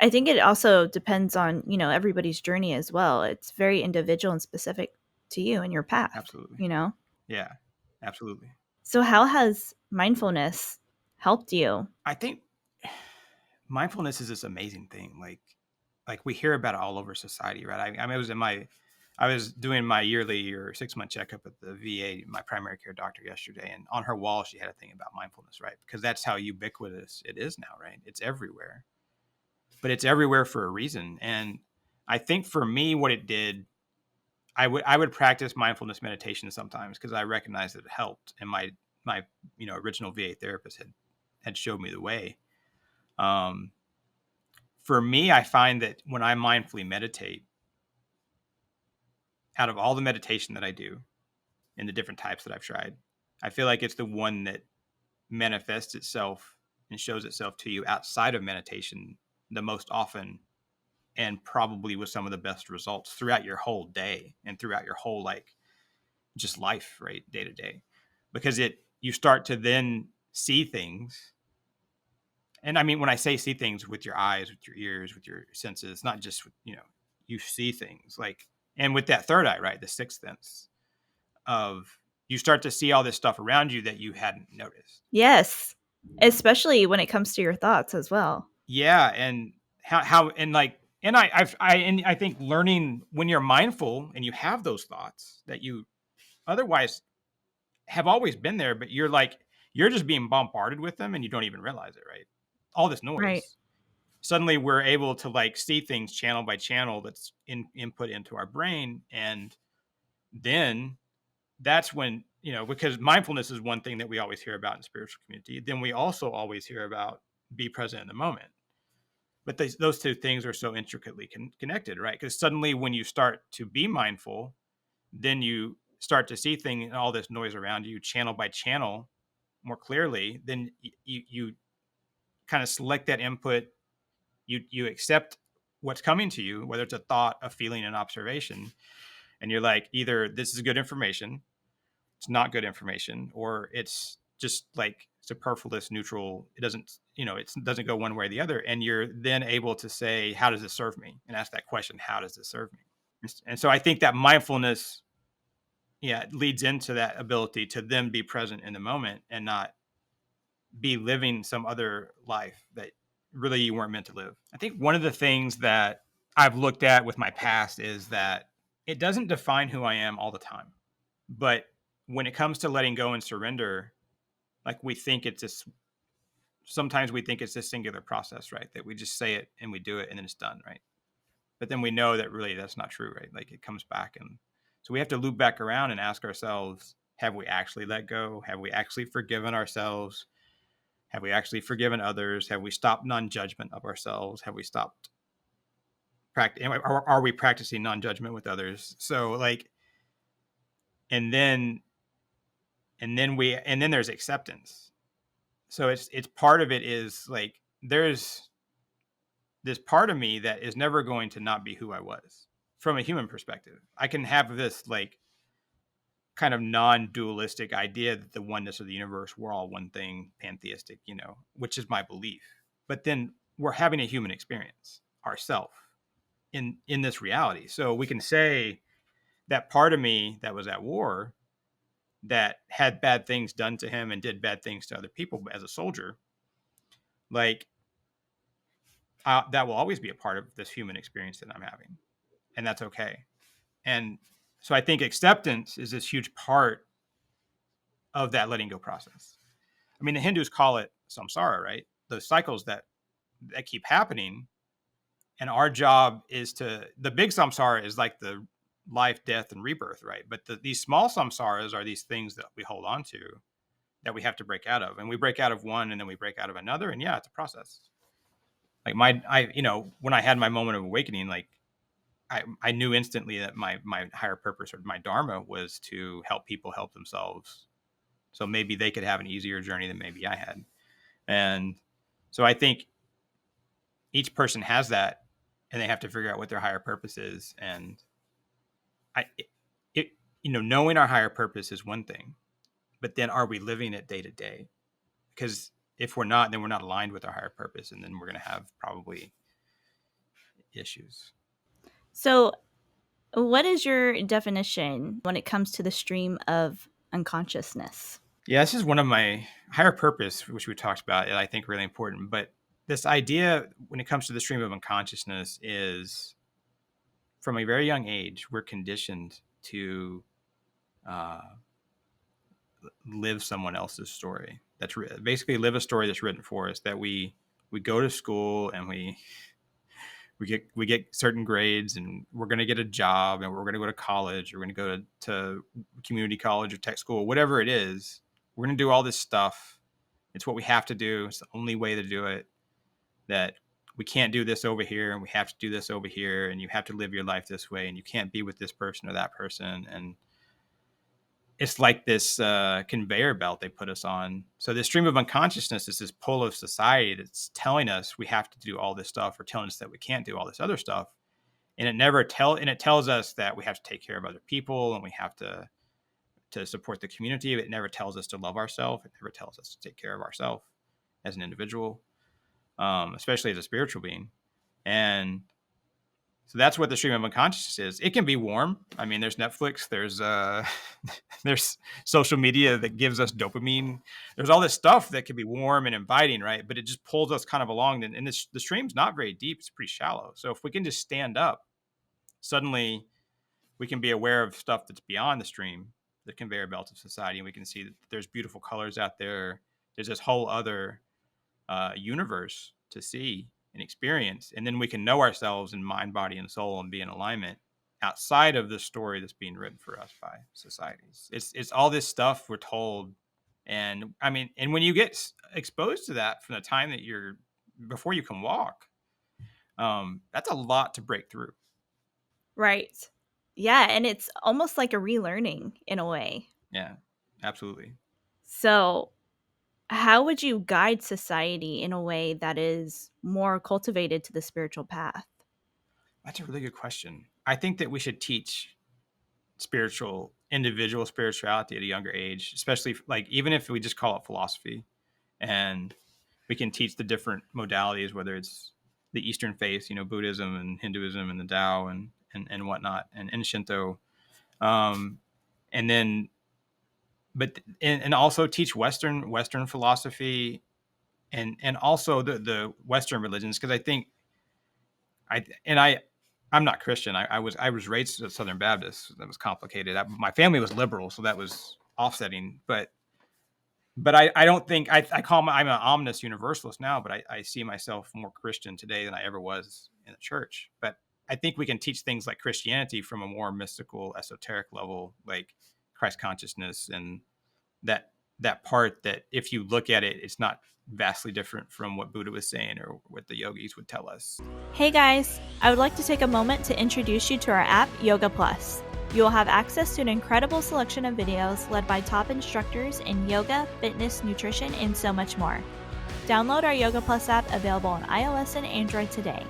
I think it also depends on, everybody's journey as well. It's very individual and specific to you and your path, Absolutely. you know? Yeah, absolutely. So how has mindfulness helped you? I think mindfulness is this amazing thing. Like we hear about it all over society, right? I mean, I was doing my yearly or 6-month checkup at the VA, my primary care doctor yesterday, and on her wall she had a thing about mindfulness, right? Because that's how ubiquitous it is now, right? It's everywhere, but it's everywhere for a reason. And I think for me, what it did, I would practice mindfulness meditation sometimes because I recognized that it helped, and my original VA therapist had showed me the way. Um, for me, I find that when I mindfully meditate, out of all the meditation that I do and the different types that I've tried, I feel like it's the one that manifests itself and shows itself to you outside of meditation the most often, and probably with some of the best results throughout your whole day and throughout your whole like just life, right, day to day, because it you start to then see things. And I mean, when I say see things, with your eyes, with your ears, with your senses, not just with, you see things like, and with that third eye, right, the sixth sense of, you start to see all this stuff around you that you hadn't noticed. Yes, especially when it comes to your thoughts as well. Yeah, and how and like, and I think learning when you're mindful and you have those thoughts that you otherwise have always been there, but you're just being bombarded with them and you don't even realize it, right? All this Right. noise. Suddenly we're able to like see things channel by channel that's input into our brain, and then that's when, because mindfulness is one thing that we always hear about in spiritual community, then we also always hear about be present in the moment. But those two things are so intricately connected, right? Because suddenly when you start to be mindful, then you start to see things and all this noise around you channel by channel more clearly. Then you kind of select that input. You accept what's coming to you, whether it's a thought, a feeling, an observation, and you're like, either this is good information, it's not good information, or it's just like superfluous, neutral. It doesn't, it doesn't go one way or the other. And you're then able to say, how does this serve me? And ask that question, how does this serve me? And so I think that mindfulness, yeah, it leads into that ability to then be present in the moment and not be living some other life that really you weren't meant to live. I think one of the things that I've looked at with my past is that it doesn't define who I am all the time. But when it comes to letting go and surrender, like sometimes we think it's this singular process, right? That we just say it and we do it and then it's done, right? But then we know that really that's not true, right? Like it comes back. And so we have to loop back around and ask ourselves, have we actually let go? Have we actually forgiven ourselves? Have we actually forgiven others? Have we stopped non-judgment of ourselves? Have we stopped practice? Are we practicing non-judgment with others? So like, and then and then there's acceptance. So it's part of it is like, there's this part of me that is never going to not be who I was from a human perspective. I can have this like kind of non-dualistic idea that the oneness of the universe, we're all one thing, pantheistic, which is my belief. But then we're having a human experience ourselves in this reality. So we can say that part of me that was at war, that had bad things done to him and did bad things to other people as a soldier, like, that will always be a part of this human experience that I'm having, and that's okay. And so I think acceptance is this huge part of that letting go process. I mean, the Hindus call it samsara, right? Those cycles that keep happening, and our job is the big samsara is like the life, death, and rebirth, right? But these small samsaras are these things that we hold on to that we have to break out of, and we break out of one, and then we break out of another, and yeah, it's a process. Like when I had my moment of awakening, like I knew instantly that my higher purpose or my dharma was to help people help themselves, so maybe they could have an easier journey than maybe I had. And so I think each person has that, and they have to figure out what their higher purpose is. And I it knowing our higher purpose is one thing, but then are we living it day to day? Because if we're not, then we're not aligned with our higher purpose, and then we're going to have probably issues. So, what is your definition when it comes to the stream of unconsciousness? Yeah, this is one of my higher purpose, which we talked about, and I think really important. But this idea, when it comes to the stream of unconsciousness, is from a very young age, we're conditioned to uh, live someone else's story. Basically live a story that's written for us. That we go to school and we get certain grades, and we're going to get a job, and we're going to go to college, or we're going to go to community college or tech school, whatever it is. We're going to do all this stuff. It's what we have to do. It's the only way to do it. That we can't do this over here, and we have to do this over here, and you have to live your life this way, and you can't be with this person or that person. And it's like this conveyor belt they put us on. So the stream of unconsciousness is this pull of society that's telling us we have to do all this stuff, or telling us that we can't do all this other stuff. And it tells us that we have to take care of other people, and we have to support the community. It never tells us to love ourselves. It never tells us to take care of ourselves as an individual, especially as a spiritual being. And so that's what the stream of unconsciousness is. It can be warm. I mean, there's Netflix, there's there's social media that gives us dopamine. There's all this stuff that can be warm and inviting, right? But it just pulls us kind of along. And the stream's not very deep. It's pretty shallow. So if we can just stand up, suddenly we can be aware of stuff that's beyond the stream, the conveyor belt of society. And we can see that there's beautiful colors out there. There's this whole other universe to see and experience. And then we can know ourselves in mind, body, and soul, and be in alignment outside of the story that's being written for us by societies. It's all this stuff we're told. And I mean, and when you get exposed to that from the time that before you can walk, that's a lot to break through. Right. Yeah, and it's almost like a relearning in a way. Yeah, absolutely. So, how would you guide society in a way that is more cultivated to the spiritual path? That's a really good question. I think that we should teach individual spirituality at a younger age, especially like even if we just call it philosophy, and we can teach the different modalities, whether it's the Eastern faith, Buddhism and Hinduism and the Tao and whatnot, and Shinto, and then, and also teach Western philosophy, and also the Western religions, because I think I'm not Christian. I was raised as a Southern Baptist. That was complicated. My family was liberal, so that was offsetting. But I don't think I'm an omnis universalist now, but I see myself more Christian today than I ever was in the church. But I think we can teach things like Christianity from a more mystical, esoteric level, like Christ consciousness, and that part that if you look at it, it's not vastly different from what Buddha was saying or what the yogis would tell us. Hey guys, I would like to take a moment to introduce you to our app, Yoga Plus. You will have access to an incredible selection of videos led by top instructors in yoga, fitness, nutrition, and so much more. Download our Yoga Plus app, available on iOS and Android today.